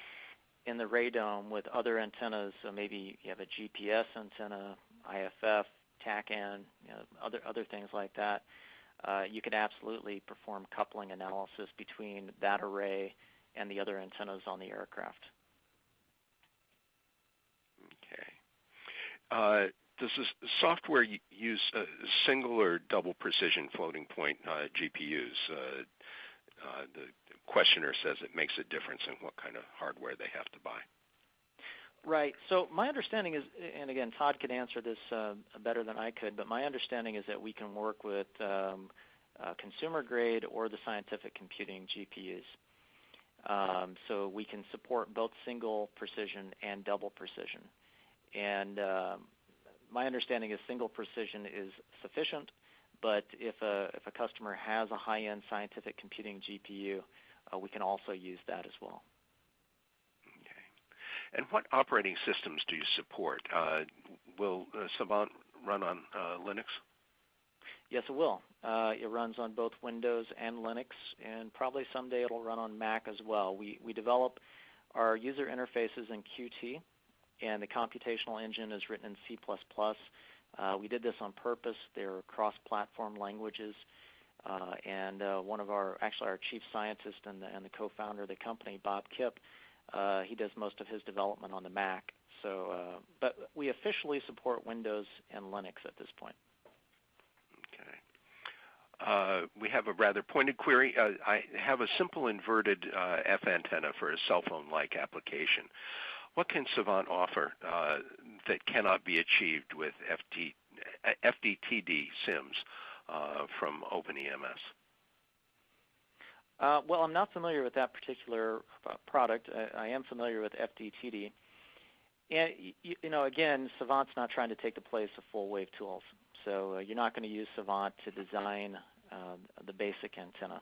and the radome with other antennas, so maybe you have a GPS antenna, IFF, TACAN, other things like that, you could absolutely perform coupling analysis between that array and the other antennas on the aircraft. Okay. Does this software use single or double precision floating point GPUs? The questioner says it makes a difference in what kind of hardware they have to buy. Right. So my understanding is, and again, Todd could answer this better than I could, but my understanding is that we can work with consumer grade or the scientific computing GPUs. So we can support both single precision and double precision. And my understanding is single precision is sufficient, but if a customer has a high-end scientific computing GPU, we can also use that as well. Okay. And what operating systems do you support? Will Savant run on Linux? Yes, it will. It runs on both Windows and Linux, and probably someday it'll run on Mac as well. We develop our user interfaces in Qt, and the computational engine is written in C++. We did this on purpose. They're cross-platform languages, and one of our chief scientist and the co-founder of the company, Bob Kipp, he does most of his development on the Mac. So, but we officially support Windows and Linux at this point. Okay. We have a rather pointed query. I have a simple inverted F antenna for a cell phone-like application. What can Savant offer that cannot be achieved with FDTD SIMs from OpenEMS? Well, I'm not familiar with that particular product. I am familiar with FDTD. And, again, Savant's not trying to take the place of full-wave tools. So you're not going to use Savant to design the basic antenna.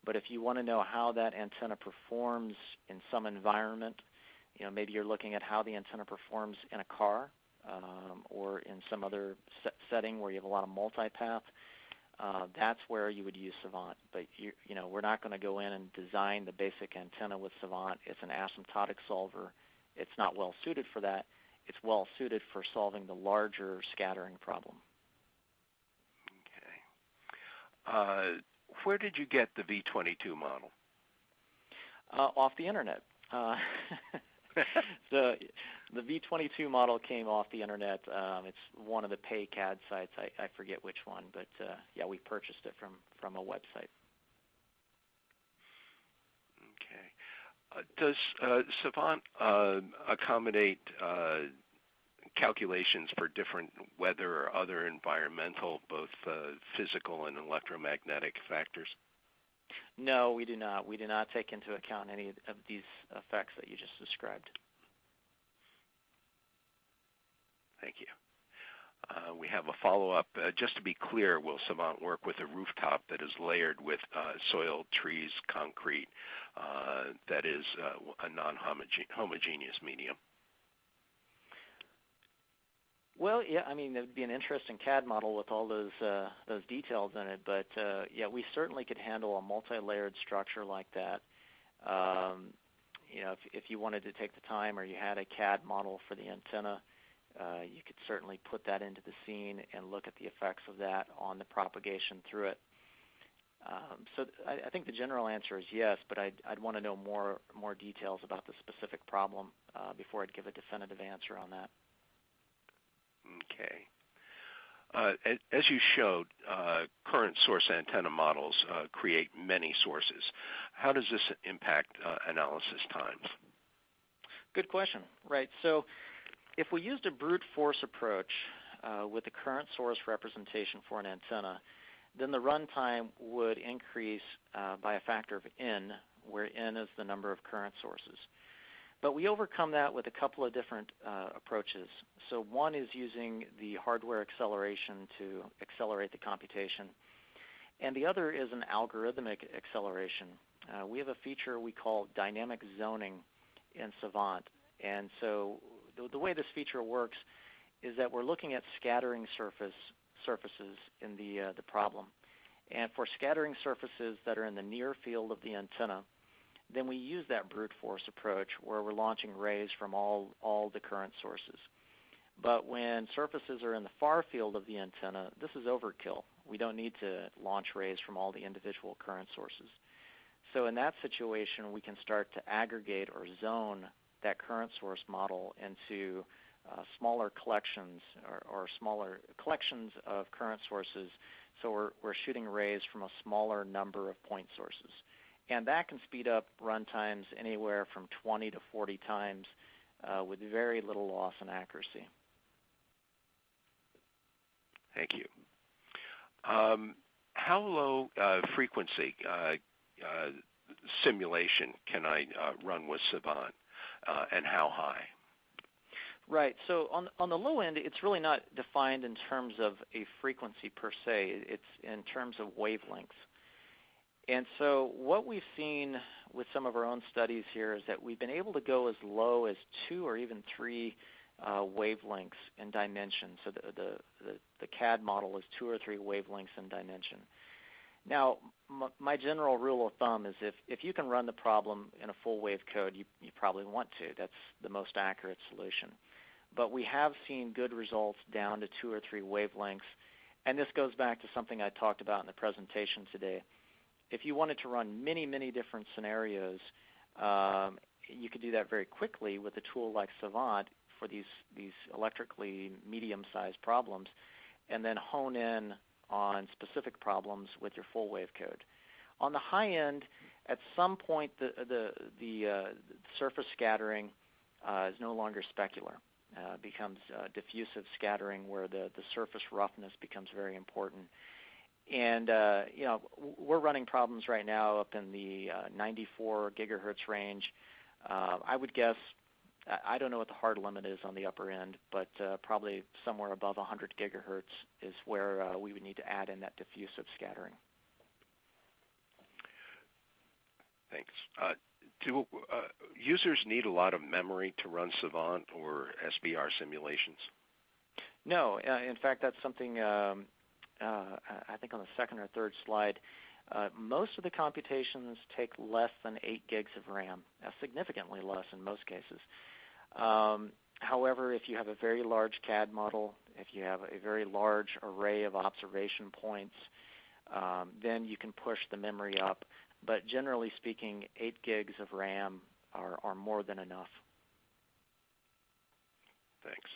But if you want to know how that antenna performs in some environment, maybe you're looking at how the antenna performs in a car or in some other setting where you have a lot of multipath, that's where you would use Savant. But we're not going to go in and design the basic antenna with Savant. It's an asymptotic solver. It's not well suited for that. It's well suited for solving the larger scattering problem. Okay. Where did you get the V22 model? Off the internet. The V22 model came off the internet. It's one of the pay CAD sites. I forget which one, but yeah, we purchased it from a website. Okay. Does Savant accommodate calculations for different weather or other environmental, both physical and electromagnetic factors? No, we do not. We do not take into account any of these effects that you just described. Thank you. We have a follow-up. Just to be clear, will Savant work with a rooftop that is layered with soil, trees, concrete, that is a non-homogeneous medium? Well, yeah, I mean, it would be an interesting CAD model with all those details in it, but yeah, we certainly could handle a multi-layered structure like that. if you wanted to take the time or you had a CAD model for the antenna, you could certainly put that into the scene and look at the effects of that on the propagation through it. So I think the general answer is yes, but I'd want to know more details about the specific problem before I'd give a definitive answer on that. Okay. As you showed, current source antenna models create many sources. How does this impact analysis times? Good question. Right. So if we used a brute force approach with the current source representation for an antenna, then the runtime would increase by a factor of n, where n is the number of current sources. But we overcome that with a couple of different approaches. So one is using the hardware acceleration to accelerate the computation, and the other is an algorithmic acceleration. We have a feature we call dynamic zoning in Savant, and so the way this feature works is that we're looking at scattering surfaces in the problem. And for scattering surfaces that are in the near field of the antenna, then we use that brute force approach where we're launching rays from all the current sources. But when surfaces are in the far field of the antenna, this is overkill. We don't need to launch rays from all the individual current sources. So in that situation, we can start to aggregate or zone that current source model into smaller collections or smaller collections of current sources. So we're shooting rays from a smaller number of point sources. And that can speed up run times anywhere from 20 to 40 times with very little loss in accuracy. Thank you. How low frequency simulation can I run with Savant, and how high? Right. So on the low end, it's really not defined in terms of a frequency per se. It's in terms of wavelengths. And so what we've seen with some of our own studies here is that we've been able to go as low as 2 or even 3 wavelengths in dimension. So the CAD model is 2 or 3 wavelengths in dimension. Now, my general rule of thumb is if you can run the problem in a full wave code, you probably want to. That's the most accurate solution. But we have seen good results down to 2 or 3 wavelengths. And this goes back to something I talked about in the presentation today. If you wanted to run many, many different scenarios, you could do that very quickly with a tool like Savant for these electrically medium-sized problems, and then hone in on specific problems with your full wave code. On the high end, at some point the surface scattering is no longer specular. Becomes diffusive scattering where the surface roughness becomes very important. And we're running problems right now up in the 94 gigahertz range. I would guess, I don't know what the hard limit is on the upper end, but probably somewhere above 100 gigahertz is where we would need to add in that diffusive scattering. Thanks. Do users need a lot of memory to run Savant or SBR simulations? No. In fact, that's something I think on the second or third slide. Most of the computations take less than 8 gigs of RAM, significantly less in most cases. However, if you have a very large CAD model, if you have a very large array of observation points, then you can push the memory up. But generally speaking, 8 gigs of RAM are more than enough. Thanks.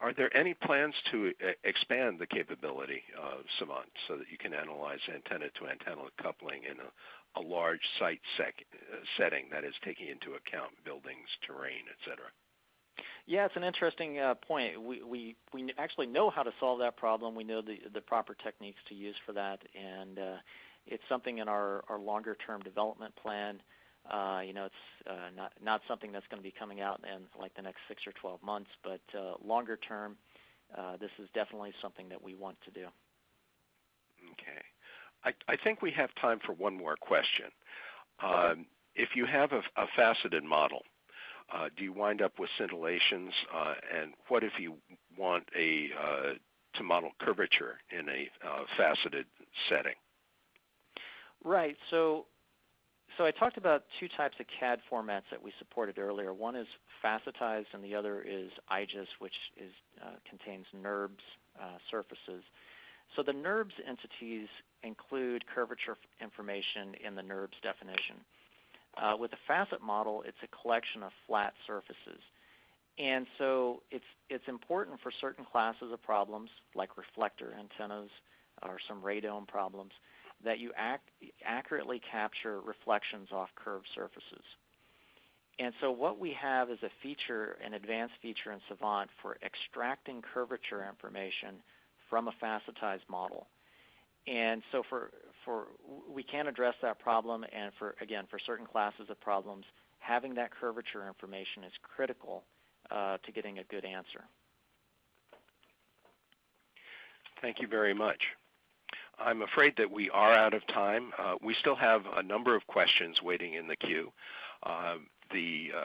Are there any plans to expand the capability of Savant so that you can analyze antenna-to-antenna coupling in a large site setting that is taking into account buildings, terrain, et cetera? Yeah, it's an interesting point. We actually know how to solve that problem. We know the proper techniques to use for that, and it's something in our longer-term development plan. It's not something that's going to be coming out in like the next 6 or 12 months, but longer term, this is definitely something that we want to do. Okay. I think we have time for one more question. Okay. If you have a faceted model, do you wind up with scintillations? And what if you want to model curvature in a faceted setting? Right. So So I talked about two types of CAD formats that we supported earlier. One is facetized, and the other is IGES, which contains NURBS surfaces. So the NURBS entities include curvature information in the NURBS definition. With a facet model, it's a collection of flat surfaces. And so it's important for certain classes of problems, like reflector antennas or some radome problems, that you accurately capture reflections off curved surfaces. And so what we have is a feature, an advanced feature in Savant for extracting curvature information from a facetized model. And so we can address that problem, and for certain classes of problems, having that curvature information is critical to getting a good answer. Thank you very much. I'm afraid that we are out of time. We still have a number of questions waiting in the queue.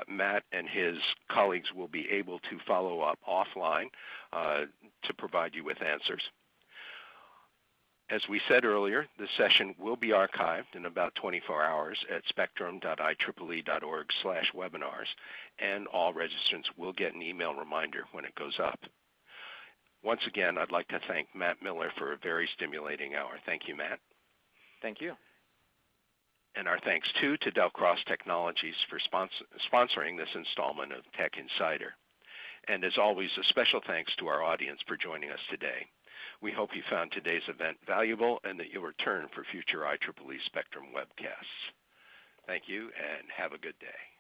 Matt and his colleagues will be able to follow up offline to provide you with answers. As we said earlier, the session will be archived in about 24 hours at spectrum.ieee.org/webinars, and all registrants will get an email reminder when it goes up. Once again, I'd like to thank Matt Miller for a very stimulating hour. Thank you, Matt. Thank you. And our thanks, too, to Delcross Technologies for sponsoring this installment of Tech Insider. And as always, a special thanks to our audience for joining us today. We hope you found today's event valuable and that you'll return for future IEEE Spectrum webcasts. Thank you, and have a good day.